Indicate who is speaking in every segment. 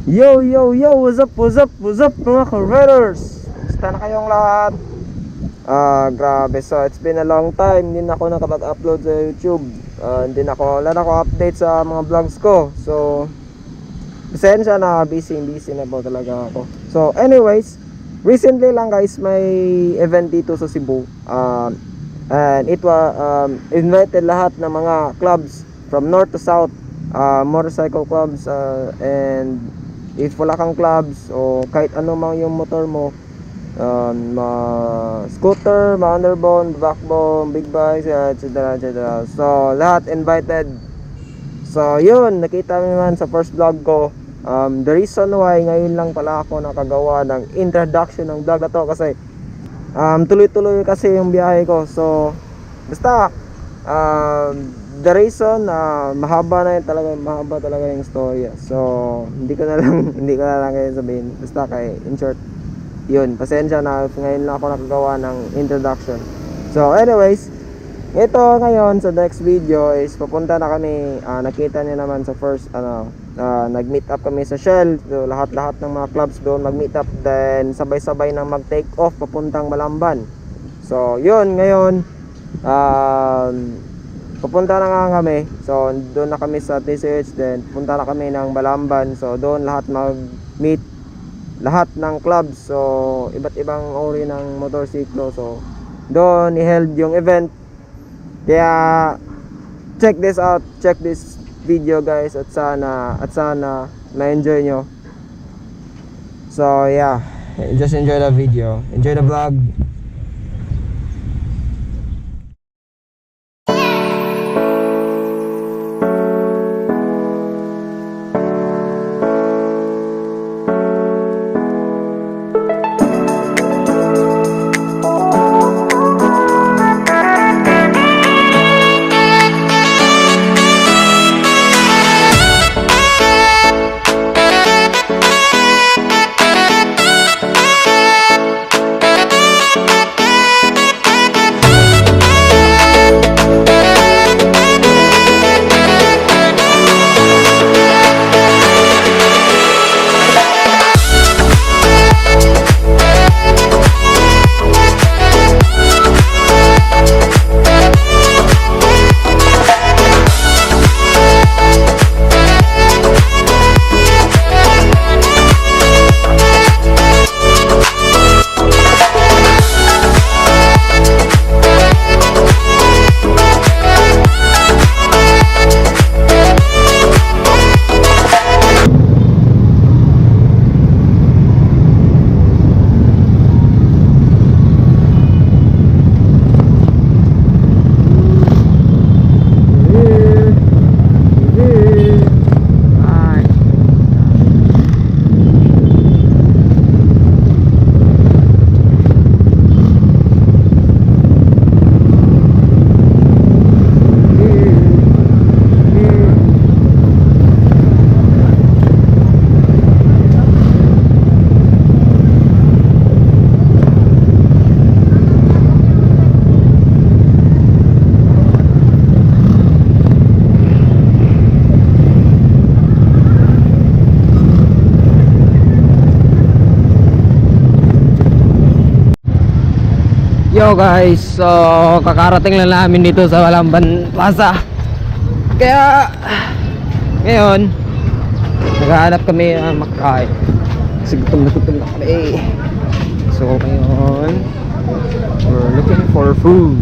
Speaker 1: Yo, yo, yo! What's up, what's up, what's up mga ka-riders? Basta na kayong lahat? Grabe. So, it's been a long time. Hindi na ako nakapag-upload sa YouTube. Wala na ako update sa mga vlogs ko. So, pasensya na, busy na po talaga ako. So, anyways, recently lang guys, may event dito sa Cebu. And it was invited lahat ng mga clubs from north to south, motorcycle clubs, and if wala kang clubs o kahit ano mang yung motor mo, scooter, underbone, backbone, big bikes, etc. So lahat invited. So yun, nakita mo naman sa first vlog ko. The reason why ngayon lang pala ako nakagawa ng introduction ng vlog na to kasi tuloy-tuloy kasi yung biyahe ko. So basta the reason mahaba talaga yung story. So hindi ko na lang kayo sabihin. Basta in short, yun, pasensya na ngayon lang ako nakagawa ng introduction. So anyways, ito ngayon sa next video is papunta na kami. Nakita niyo naman sa first nag-meet up kami sa Shell. So lahat ng mga clubs doon mag-meet up, then sabay-sabay na mag-take off papuntang Balamban. So yun, ngayon pupunta na nga kami. So doon na kami sa TCH, then punta na kami ng Balamban. So doon lahat mag-meet, lahat ng clubs. So iba't ibang uri ng motorsiklo. So doon i-held yung event. Kaya check this out, check this video guys, at sana ma-enjoy nyo. So yeah, just enjoy the video, enjoy the vlog. Yo guys, so kakarating lang namin dito sa Balamban Plaza. Kaya ngayon naghahanap kami ng makakain kasi gutom na kami. So ngayon we're looking for food.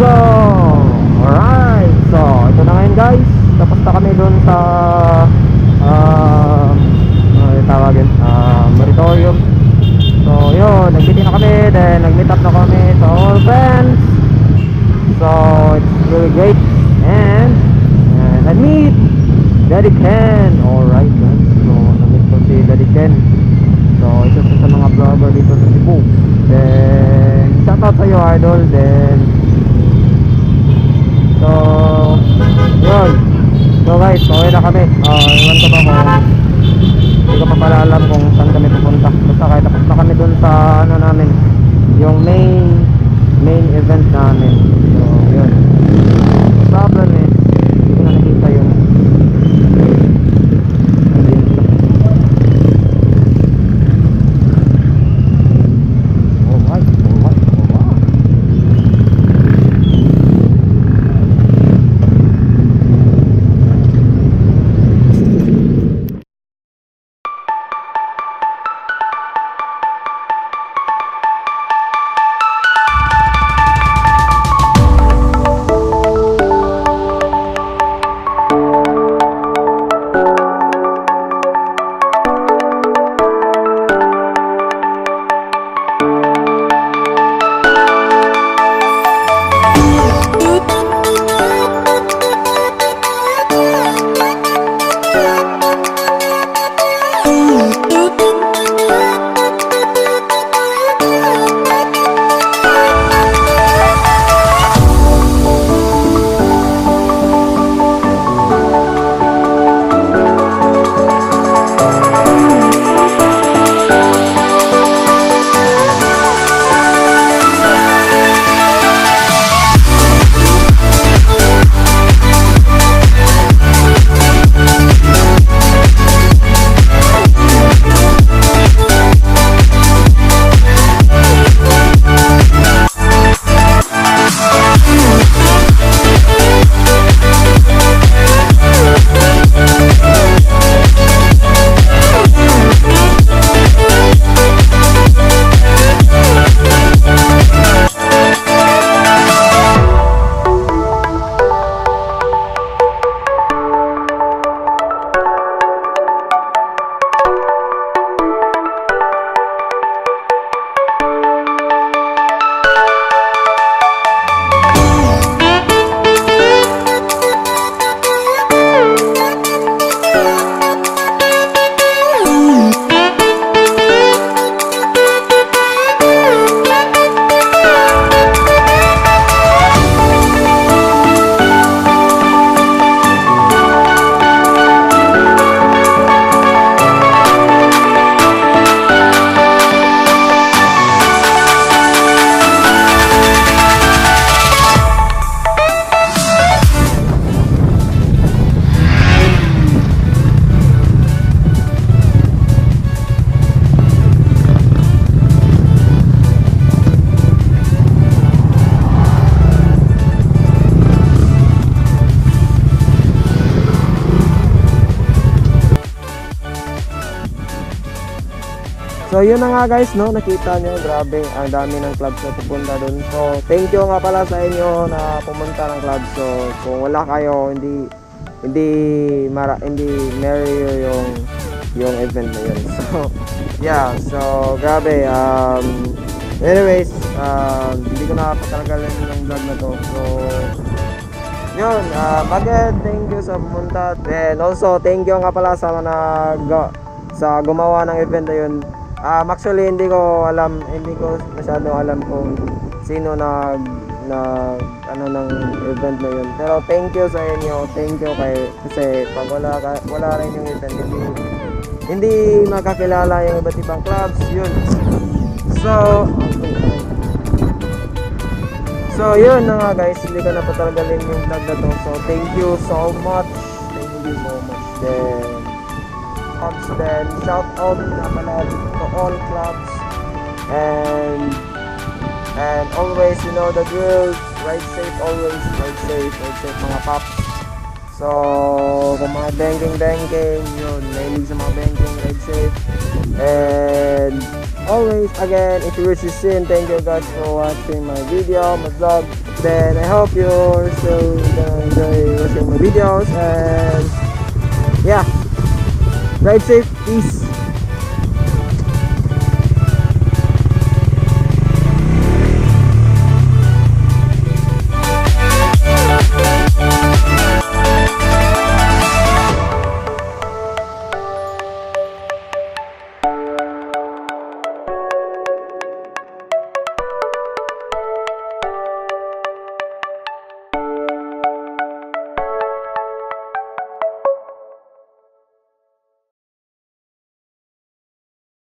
Speaker 1: So, alright. So, ito na ngayon guys. Tapos na kami dun sa tawagin, Meritorium. So, yun, nag-meeting na kami. Then, nag-meet up na kami sa all friends. So, it's really great. And I meet Daddy Ken. Alright guys. So, na-meet ko si Daddy Ken. So, isa sa mga vlogger dito sa Cebu. Then, shoutout sa iyo idol. Then, so, yun. So guys, pauwi na kami. Iwan ko ba kung hindi ko pa pala alam kung saan kami pupunta. Basta kahit tapos na kami dun sa ano namin, yung main event namin. So, yun. The problem is, hindi ko na nakita yung So yun na nga guys, no, nakita nyo, grabe, ang dami ng clubs na pupunta dun. So thank you nga pala sa inyo na pumunta ng club. So kung wala kayo, hindi merry yung event na yun. So yeah, so grabe. Anyways, hindi ko na patalagalin yung vlog na to. So yun, again, thank you sa pumunta. And also thank you nga pala sa sa gumawa ng event na yun. Actually hindi ko masyado alam kung sino nag ano ng event na yun. Pero thank you sa inyo, thank you kasi pag wala rin yung event, hindi makakilala yung iba't ibang clubs, yun. So yun na nga guys, hindi ko na patalagalin yung vlog na to. So thank you so much. Then shout out na pala to all clubs, and always, you know the drill, ride safe always, ride safe mga paps. So, kung mga banking, yun, mahilig sa mga banking, ride safe. And always, again, if you wish to see, thank you guys for watching my video, my vlog. Then, I hope you're still gonna enjoy watching my videos. And, yeah, ride safe, peace.